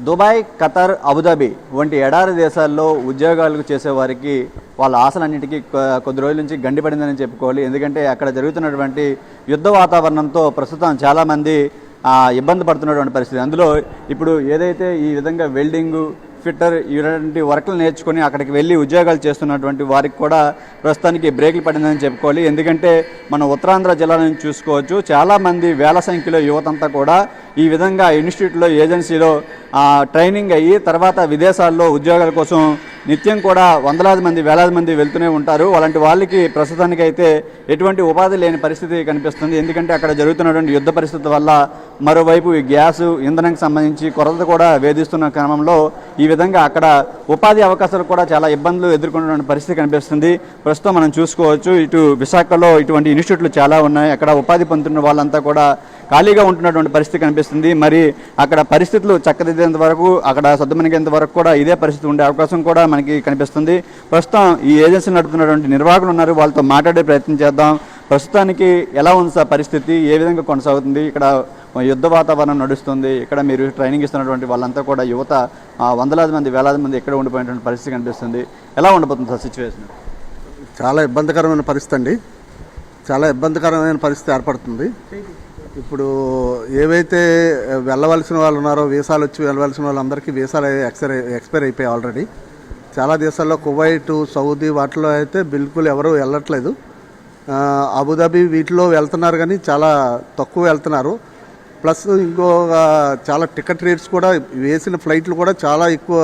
Dubai, Qatar, Abu Dhabi వంటి ఎడారి దేశాల్లో ఉద్యోగాలకు చేసేవారికి వాళ్ళ ఆశలన్నింటికీ కొద్ది రోజుల నుంచి గండిపడిందని చెప్పుకోవాలి. ఎందుకంటే అక్కడ జరుగుతున్నటువంటి యుద్ధ వాతావరణంతో ప్రస్తుతం చాలామంది ఇబ్బంది పడుతున్నటువంటి పరిస్థితి. అందులో ఇప్పుడు ఏదైతే ఈ విధంగా వెల్డింగు, ఫిట్టర్ ఇలాంటి వర్క్లు నేర్చుకుని అక్కడికి వెళ్ళి ఉద్యోగాలు చేస్తున్నటువంటి వారికి కూడా ప్రస్తుతానికి బ్రేకులు పడిందని చెప్పుకోవాలి. ఎందుకంటే మన ఉత్తరాంధ్ర జిల్లా నుంచి చూసుకోవచ్చు, చాలామంది వేల సంఖ్యలో యువతంతా కూడా ఈ విధంగా ఇన్స్టిట్యూట్లో, ఏజెన్సీలో ట్రైనింగ్ అయ్యి తర్వాత విదేశాల్లో ఉద్యోగాల కోసం నిత్యం కూడా వందలాది మంది, వేలాది మంది వెళ్తూనే ఉంటారు. అలాంటి వాళ్ళకి ప్రస్తుతానికైతే ఎటువంటి ఉపాధి లేని పరిస్థితి కనిపిస్తుంది. ఎందుకంటే అక్కడ జరుగుతున్నటువంటి యుద్ధ పరిస్థితి వల్ల మరోవైపు ఈ గ్యాసు, ఇంధనానికి సంబంధించి కొరత కూడా వేధిస్తున్న క్రమంలో ఈ విధంగా అక్కడ ఉపాధి అవకాశాలు కూడా చాలా ఇబ్బందులు ఎదుర్కొన్నటువంటి పరిస్థితి కనిపిస్తుంది. ప్రస్తుతం మనం చూసుకోవచ్చు, ఇటు విశాఖలో ఇటువంటి ఇన్స్టిట్యూట్లు చాలా ఉన్నాయి. అక్కడ ఉపాధి పొందుతున్న వాళ్ళంతా కూడా ఖాళీగా ఉంటున్నటువంటి పరిస్థితి కనిపిస్తుంది. మరి అక్కడ పరిస్థితులు చక్కదిద్దేంత వరకు, అక్కడ సద్దుమణిగేంత వరకు కూడా ఇదే పరిస్థితి ఉండే అవకాశం కూడా మనకి కనిపిస్తుంది. ప్రస్తుతం ఈ ఏజెన్సీ నడుపుతున్నటువంటి నిర్వాహకులు ఉన్నారు, వాళ్ళతో మాట్లాడే ప్రయత్నం చేద్దాం. ప్రస్తుతానికి ఎలా ఉంది సార్ పరిస్థితి, ఏ విధంగా కొనసాగుతుంది? ఇక్కడ యుద్ధ వాతావరణం నడుస్తుంది, ఇక్కడ మీరు ట్రైనింగ్ ఇస్తున్నటువంటి వాళ్ళంతా కూడా యువత వందలాది మంది, వేలాది మంది ఇక్కడ ఉండిపోయినటువంటి పరిస్థితి కనిపిస్తుంది. ఎలా ఉండబోతుంది సార్ సిచ్యువేషన్? చాలా ఇబ్బందికరమైన పరిస్థితి అండి. చాలా ఇబ్బందికరమైన పరిస్థితి ఏర్పడుతుంది. ఇప్పుడు ఏవైతే వెళ్ళవలసిన వాళ్ళు ఉన్నారో, వీసాలు వచ్చి వెళ్ళవలసిన వాళ్ళందరికీ వీసాలు ఎక్స్పైర్ అయిపోయాయి ఆల్రెడీ. చాలా దేశాల్లో కువైట్, సౌదీ వాటిలో అయితే బిల్కుల్ ఎవరు వెళ్ళట్లేదు. అబుదాబి వీటిలో వెళ్తున్నారు కానీ చాలా తక్కువ వెళ్తున్నారు. ప్లస్ ఇంకో చాలా టికెట్ రేట్స్ కూడా, వేసిన ఫ్లైట్లు కూడా చాలా ఎక్కువ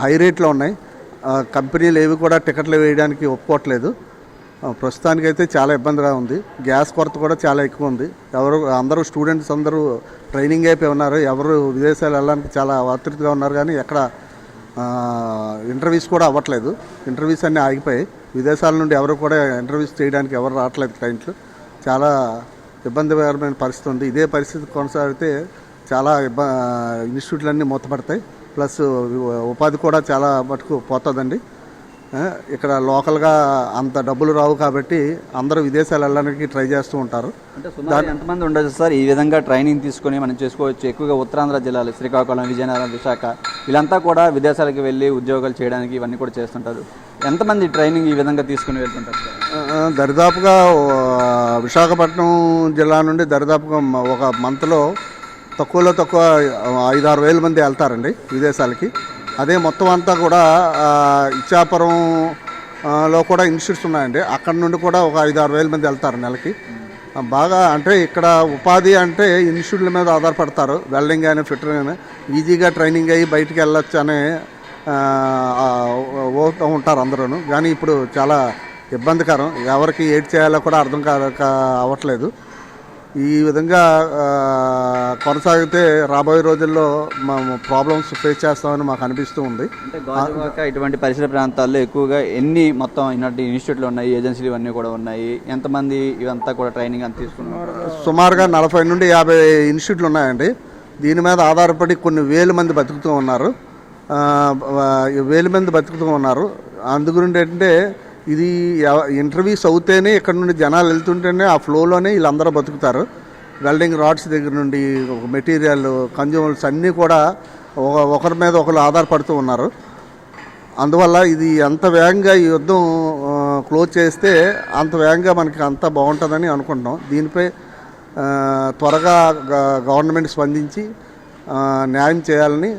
హై రేట్లో ఉన్నాయి. కంపెనీలు ఏవి కూడా టికెట్లు వేయడానికి ఒప్పుకోవట్లేదు. ప్రస్తుతానికైతే చాలా ఇబ్బందిగా ఉంది. గ్యాస్ కొరత కూడా చాలా ఎక్కువ ఉంది. అందరూ స్టూడెంట్స్ అందరూ ట్రైనింగ్ అయిపోయి ఉన్నారు. ఎవరు విదేశాలు వెళ్ళడానికి చాలా ఆతృతగా ఉన్నారు కానీ ఎక్కడ ఇంటర్వ్యూస్ కూడా అవ్వట్లేదు. ఇంటర్వ్యూస్ అన్నీ ఆగిపోయాయి. విదేశాల నుండి ఎవరు కూడా ఇంటర్వ్యూస్ చేయడానికి ఎవరు రావట్లేదు క్లయింట్లు. చాలా ఇబ్బందికరమైన పరిస్థితి ఉంది. ఇదే పరిస్థితి కొనసాగితే చాలా ఇన్స్టిట్యూట్లన్నీ మూతపడతాయి. ప్లస్ ఉపాధి కూడా చాలా మటుకు పోతుందండి. ఇక్కడ లోకల్గా అంత డబ్బులు రావు కాబట్టి అందరూ విదేశాలు వెళ్ళడానికి ట్రై చేస్తూ ఉంటారు. అంటే సుమారు ఎంతమంది ఉండొచ్చు సార్ ఈ విధంగా ట్రైనింగ్ తీసుకొని మనం చేసుకోవచ్చు? ఎక్కువగా ఉత్తరాంధ్ర జిల్లాలు, శ్రీకాకుళం, విజయనగరం, విశాఖ వీళ్ళంతా కూడా విదేశాలకు వెళ్ళి ఉద్యోగాలు చేయడానికి ఇవన్నీ కూడా చేస్తుంటారు. ఎంతమంది ట్రైనింగ్ ఈ విధంగా తీసుకుని వెళ్తుంటారు సార్? దరిదాపుగా విశాఖపట్నం జిల్లా నుండి దరిదాపుగా ఒక మంత్లో తక్కువలో తక్కువ 5-6 వేల మంది వెళ్తారండి విదేశాలకి. అదే మొత్తం అంతా కూడా ఇచ్చాపురంలో కూడా ఇన్స్టిట్యూట్స్ ఉన్నాయండి. అక్కడ నుండి కూడా ఒక 5-6 వేల మంది వెళ్తారు నెలకి. బాగా అంటే ఇక్కడ ఉపాధి అంటే ఇన్స్టిట్యూట్ల మీద ఆధారపడతారు. వెల్డింగ్ కానీ, ఫిట్టర్ కానీ ఈజీగా ట్రైనింగ్ అయ్యి బయటికి వెళ్ళొచ్చు అనే ఉంటారు అందరూ. కానీ ఇప్పుడు చాలా ఇబ్బందికరం, ఎవరికి ఏడ్ చేయాలో కూడా అర్థం అవ్వట్లేదు. ఈ విధంగా కొనసాగితే రాబోయే రోజుల్లో ప్రాబ్లమ్స్ ఫేస్ చేస్తామని మాకు అనిపిస్తూ ఉంది. అంటే గాజువాక ఇటువంటి పరిసర ప్రాంతాల్లో ఎక్కువగా ఎన్ని మొత్తం ఇలాంటి ఇన్స్టిట్యూట్లు ఉన్నాయి, ఏజెన్సీలు ఇవన్నీ కూడా ఉన్నాయి? ఎంతమంది ఇవంతా కూడా ట్రైనింగ్ అంత తీసుకున్నారు? సుమారుగా 40 నుండి 50 ఇన్స్టిట్యూట్లు ఉన్నాయండి. దీని మీద ఆధారపడి కొన్ని వేల మంది బతుకుతూ ఉన్నారు. అందుగురించి ఏంటంటే ఇది ఇంటర్వ్యూస్ అవుతేనే ఇక్కడ నుండి జనాలు వెళ్తుంటేనే ఆ ఫ్లోలోనే వీళ్ళందరూ బతుకుతారు. వెల్డింగ్ రాడ్స్ దగ్గర నుండి మెటీరియల్, కన్జ్యూమర్స్ అన్నీ కూడా ఒకరి మీద ఒకరు ఆధారపడుతూ ఉన్నారు. అందువల్ల ఇది ఎంత వేగంగా ఈ యుద్ధం క్లోజ్ చేస్తే అంత వేగంగా మనకి అంత బాగుంటుందని అనుకుంటున్నాం. దీనిపై త్వరగా గవర్నమెంట్ స్పందించి న్యాయం చేయాలని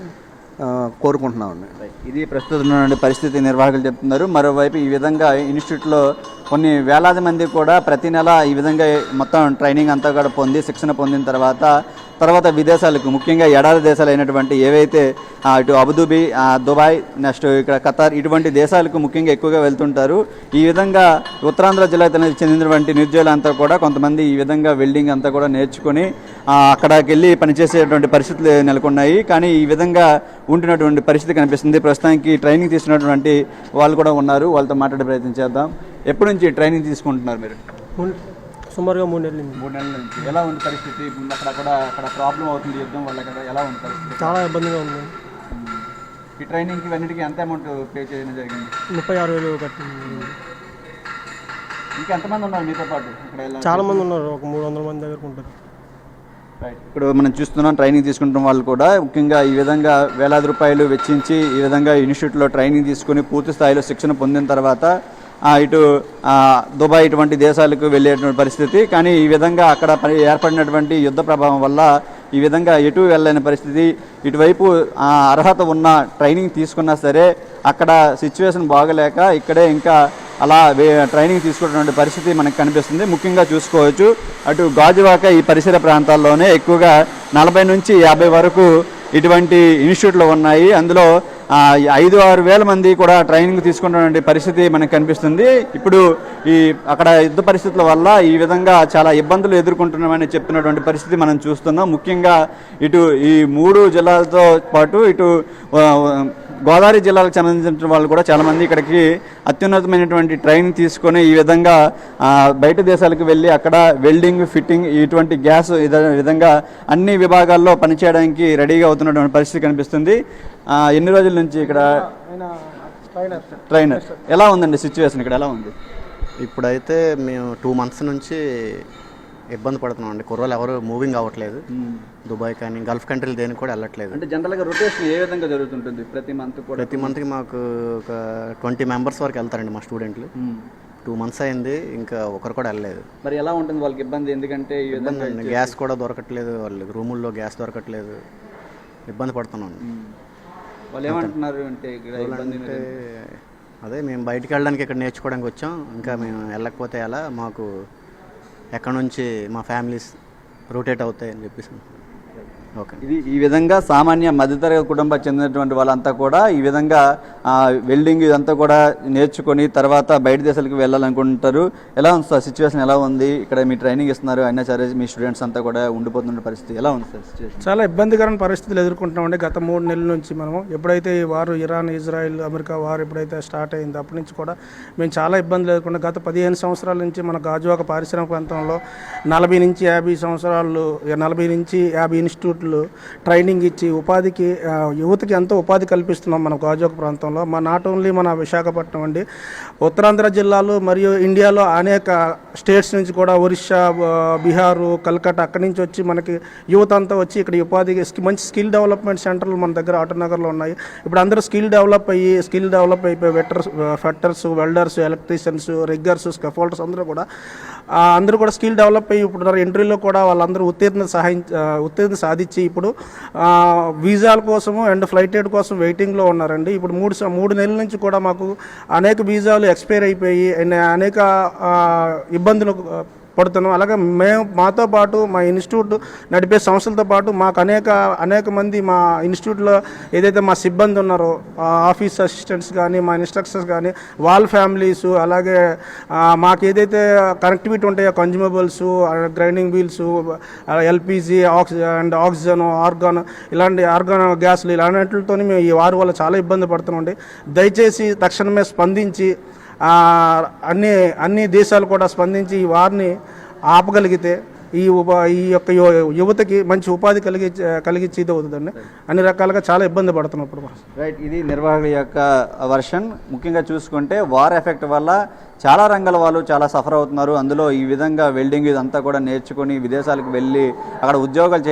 కోరుకుంటున్నామండి. ఇది ప్రస్తుతం ఉన్నటువంటి పరిస్థితి నిర్వాహకులు చెప్తున్నారు. మరోవైపు ఈ విధంగా ఇన్స్టిట్యూట్లో కొన్ని వేలాది మంది కూడా ప్రతి నెల ఈ విధంగా మొత్తం ట్రైనింగ్ అంతా కూడా పొంది, శిక్షణ పొందిన తర్వాత విదేశాలకు, ముఖ్యంగా ఎడారి దేశాలు అయినటువంటి ఏవైతే ఇటు అబుదాబి, దుబాయ్, నెక్స్ట్ ఇక్కడ ఖతర్ ఇటువంటి దేశాలకు ముఖ్యంగా ఎక్కువగా వెళ్తుంటారు. ఈ విధంగా ఉత్తరాంధ్ర జిల్లాకు చెందినటువంటి నిరుద్యోగులంతా కూడా కొంతమంది ఈ విధంగా వెల్డింగ్ అంతా కూడా నేర్చుకొని అక్కడికి వెళ్ళి పనిచేసేటువంటి పరిస్థితులు నెలకొన్నాయి. కానీ ఈ విధంగా ఉంటున్నటువంటి పరిస్థితి కనిపిస్తుంది. ప్రస్తుతానికి ట్రైనింగ్ తీసుకున్నటువంటి వాళ్ళు కూడా ఉన్నారు, వాళ్ళతో మాట్లాడే ప్రయత్నం చేద్దాం. ఎప్పటి నుంచి ట్రైనింగ్ తీసుకుంటున్నారు మీరు? సుమారుగా 3 నెలల నుంచి. 3 నెలల నుంచి. ఎలా ఉంది పరిస్థితి? అక్కడ ప్రాబ్లం అవుతుంది యుద్ధం వల్ల కదా, ఎలా ఉంది పరిస్థితి? చాలా ఇబ్బందిగా ఉంది. ఈ ట్రైనింగ్కి ఇవన్నిటికీ ఎంత అమౌంట్ పే చేయడం జరిగింది? 36,000 కట్టింది. ఇంకా ఎంతమంది ఉన్నారు మీతో పాటు? ఇక్కడ చాలా మంది ఉన్నారు, ఒక 300 మంది దగ్గరకు ఉంటారు. ఇప్పుడు మనం చూస్తున్నాం ట్రైనింగ్ తీసుకుంటున్న వాళ్ళు కూడా ముఖ్యంగా ఈ విధంగా వేలాది రూపాయలు వెచ్చించి ఈ విధంగా ఇన్స్టిట్యూట్లో ట్రైనింగ్ తీసుకుని పూర్తి స్థాయిలో శిక్షణ పొందిన తర్వాత ఇటు దుబాయ్ ఇటువంటి దేశాలకు వెళ్ళేటువంటి పరిస్థితి. కానీ ఈ విధంగా అక్కడ ఏర్పడినటువంటి యుద్ధ ప్రభావం వల్ల ఈ విధంగా ఎటు వెళ్ళలేని పరిస్థితి. ఇటువైపు అర్హత ఉన్న ట్రైనింగ్ తీసుకున్నా సరే అక్కడ సిచ్యువేషన్ బాగలేక ఇక్కడే ఇంకా అలా ట్రైనింగ్ తీసుకున్నటువంటి పరిస్థితి మనకు కనిపిస్తుంది. ముఖ్యంగా చూసుకోవచ్చు అటు గాజువాక ఈ పరిసర ప్రాంతాల్లోనే ఎక్కువగా 40 నుంచి 50 వరకు ఇటువంటి ఇన్స్టిట్యూట్లు ఉన్నాయి. అందులో 5-6 వేల మంది కూడా ట్రైనింగ్ తీసుకున్నటువంటి పరిస్థితి మనకు కనిపిస్తుంది. ఇప్పుడు అక్కడ యుద్ధ పరిస్థితుల వల్ల ఈ విధంగా చాలా ఇబ్బందులు ఎదుర్కొంటున్నామని చెప్తున్నటువంటి పరిస్థితి మనం చూస్తున్నాం. ముఖ్యంగా ఇటు ఈ 3 జిల్లాలతో పాటు ఇటు గోదావరి జిల్లాలకు సంబంధించిన వాళ్ళు కూడా చాలామంది ఇక్కడికి అత్యున్నతమైనటువంటి ట్రైనింగ్ తీసుకొని ఈ విధంగా బయట దేశాలకు వెళ్ళి అక్కడ వెల్డింగ్, ఫిట్టింగ్, ఇటువంటి గ్యాస్ విధంగా అన్ని విభాగాల్లో పనిచేయడానికి రెడీగా అవుతున్నటువంటి పరిస్థితి కనిపిస్తుంది. ఎన్ని రోజుల నుంచి ఇక్కడ ట్రైనర్ ఎలా ఉందండి సిచ్యువేషన్ ఇక్కడ ఎలా ఉంది? ఇప్పుడైతే మేము 2 months నుంచి ఇబ్బంది పడుతున్నాం అండి. కుర్రోళ్ళు ఎవరు మూవింగ్ అవ్వట్లేదు. దుబాయ్ కానీ గల్ఫ్ కంట్రీలు దేనికి కూడా వెళ్ళట్లేదు. అంటే జనరల్గా రొటేషన్ ఏ విధంగా జరుగుతుంటుంది ప్రతి మంత్కి? మాకు ఒక 20 members వరకు వెళ్తారండి మా స్టూడెంట్లు. 2 months అయింది, ఇంకా ఒకరు కూడా వెళ్ళలేదు. మరి ఎలా ఉంటుంది వాళ్ళకి ఇబ్బంది? ఎందుకంటే గ్యాస్ కూడా దొరకట్లేదు, వాళ్ళకి రూముల్లో గ్యాస్ దొరకట్లేదు, ఇబ్బంది పడుతున్నాం. వాళ్ళు ఏమంటున్నారు అంటే అదే మేము బయటికి వెళ్ళడానికి ఇక్కడ నేర్చుకోవడానికి వచ్చాం, ఇంకా మేము వెళ్ళకపోతే ఎలా, మాకు ఎక్కడ నుంచి మా ఫ్యామిలీస్ రొటేట్ అవుతాయి అని చెప్పేసి. ఓకే, ఇది ఈ విధంగా సామాన్య మధ్యతరగతి కుటుంబానికి చెందినటువంటి వాళ్ళంతా కూడా ఈ విధంగా వెల్డింగ్ ఇదంతా కూడా నేర్చుకొని తర్వాత బయట దేశాలకు వెళ్ళాలనుకుంటారు. ఎలా ఉంది సార్ సిచ్యువేషన్? ఎలా ఉంది ఇక్కడ? మీ ట్రైనింగ్ ఇస్తున్నారు, అయినా సరే మీ స్టూడెంట్స్ అంతా కూడా ఉండిపోతున్న పరిస్థితి ఎలా ఉంది సార్ సిచ్యువేషన్? చాలా ఇబ్బందికరమైన పరిస్థితులు ఎదుర్కొంటున్నామండి. గత 3 నెలల నుంచి మనము ఎప్పుడైతే ఈ వారు ఇరాన్, ఇజ్రాయిల్, అమెరికా వారు ఎప్పుడైతే స్టార్ట్ అయిందో అప్పటి నుంచి కూడా మేము చాలా ఇబ్బందులు ఎదుర్కొన్నాం. గత 15 సంవత్సరాల నుంచి మన గాజువాక పారిశ్రామిక ప్రాంతంలో 40 నుంచి 50 సంవత్సరాలు 40 నుంచి 50 ఇన్స్టిట్యూట్లు ట్రైనింగ్ ఇచ్చి ఉపాధికి యువతకి ఎంతో ఉపాధి కల్పిస్తున్నాం మన గాజువాక ప్రాంతంలో. నాట్ ఓన్లీ మన విశాఖపట్నం అండి, ఉత్తరాంధ్ర జిల్లాలు మరియు ఇండియాలో అనేక స్టేట్స్ నుంచి కూడా ఒరిస్సా, బీహారు, కల్కట్టా అక్కడి నుంచి వచ్చి మనకి యువత అంతా వచ్చి ఇక్కడ ఉపాధికి మంచి స్కిల్ డెవలప్మెంట్ సెంటర్లు మన దగ్గర ఆటోనగర్లో ఉన్నాయి. ఇప్పుడు అందరూ స్కిల్ డెవలప్ అయిపోయి ఫెట్టర్స్, వెల్డర్స్, ఎలక్ట్రీషియన్స్, రిగ్గర్స్, స్కఫోల్డర్స్ అందరూ కూడా స్కిల్ డెవలప్ అయ్యి ఇప్పుడు ఇంటర్వ్యూలో కూడా వాళ్ళందరూ ఉత్తీర్ణత సాధించి ఇప్పుడు వీసాల కోసము అండ్ ఫ్లైట్ ఎయిడ్ కోసం వెయిటింగ్లో ఉన్నారండి. ఇప్పుడు 3 నెలల నుంచి కూడా మాకు అనేక వీసాలు ఎక్స్పైర్ అయిపోయి అనేక ఇబ్బందులు పడుతున్నాం. అలాగే మాతో పాటు మా ఇన్స్టిట్యూట్ నడిపే సంస్థలతో పాటు మాకు అనేక మంది మా ఇన్స్టిట్యూట్లో ఏదైతే మా సిబ్బంది ఉన్నారో, ఆఫీస్ అసిస్టెంట్స్ కానీ, మా ఇన్స్ట్రక్టర్స్ కానీ, వాళ్ళ ఫ్యామిలీస్, అలాగే మాకు ఏదైతే కనెక్టివిటీ ఉంటాయో consumables, grinding wheels, LPG, oxygen, organ, ఇలాంటి ఆర్గాన్ గ్యాస్లు ఇలాంటితో మేము ఈ వారి వల్ల చాలా ఇబ్బంది పడుతున్నామండి. దయచేసి తక్షణమే స్పందించి అన్ని దేశాలు కూడా స్పందించి ఈ వారిని ఆపగలిగితే ఈ యొక్క యువతకి మంచి ఉపాధి కలిగించి ఇది అవుతుందండి. అన్ని రకాలుగా చాలా ఇబ్బంది పడుతున్నప్పుడు. రైట్, ఇది నిర్వాహకుల యొక్క వర్షన్. ముఖ్యంగా చూసుకుంటే వార్ ఎఫెక్ట్ వల్ల చాలా రంగాల వాళ్ళు చాలా సఫర్ అవుతున్నారు. అందులో ఈ విధంగా వెల్డింగ్ ఇదంతా కూడా నేర్చుకొని విదేశాలకు వెళ్ళి అక్కడ ఉద్యోగాలు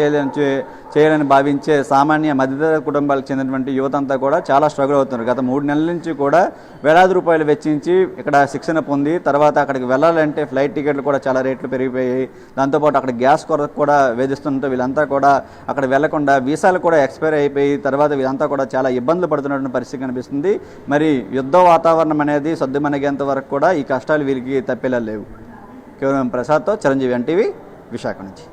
చేయాలని భావించే సామాన్య మధ్యతరగతి కుటుంబాలకు చెందినటువంటి యువత అంతా కూడా చాలా స్ట్రగుల్ అవుతున్నారు. గత 3 నెలల నుంచి కూడా వేలాది రూపాయలు వెచ్చించి ఇక్కడ శిక్షణ పొంది తర్వాత అక్కడికి వెళ్ళాలంటే ఫ్లైట్ టికెట్లు కూడా చాలా రేట్లు పెరిగిపోయాయి. దాంతోపాటు అక్కడ గ్యాస్ కొరత కూడా వేధిస్తుంటే వీళ్ళంతా కూడా అక్కడ వెళ్లకుండా వీసాలు కూడా ఎక్స్పైర్ అయిపోయి తర్వాత వీళ్ళంతా కూడా చాలా ఇబ్బందులు పడుతున్నటువంటి పరిస్థితి కనిపిస్తుంది. మరి యుద్ధ వాతావరణం అనేది సద్దుమణిగేంత వరకు కూడా ఈ కష్టాలు వీరికి తప్పేలా లేవు. కేవలం ప్రసాద్తో చిరంజీవి, ఎన్టీవీ, విశాఖ నుంచి.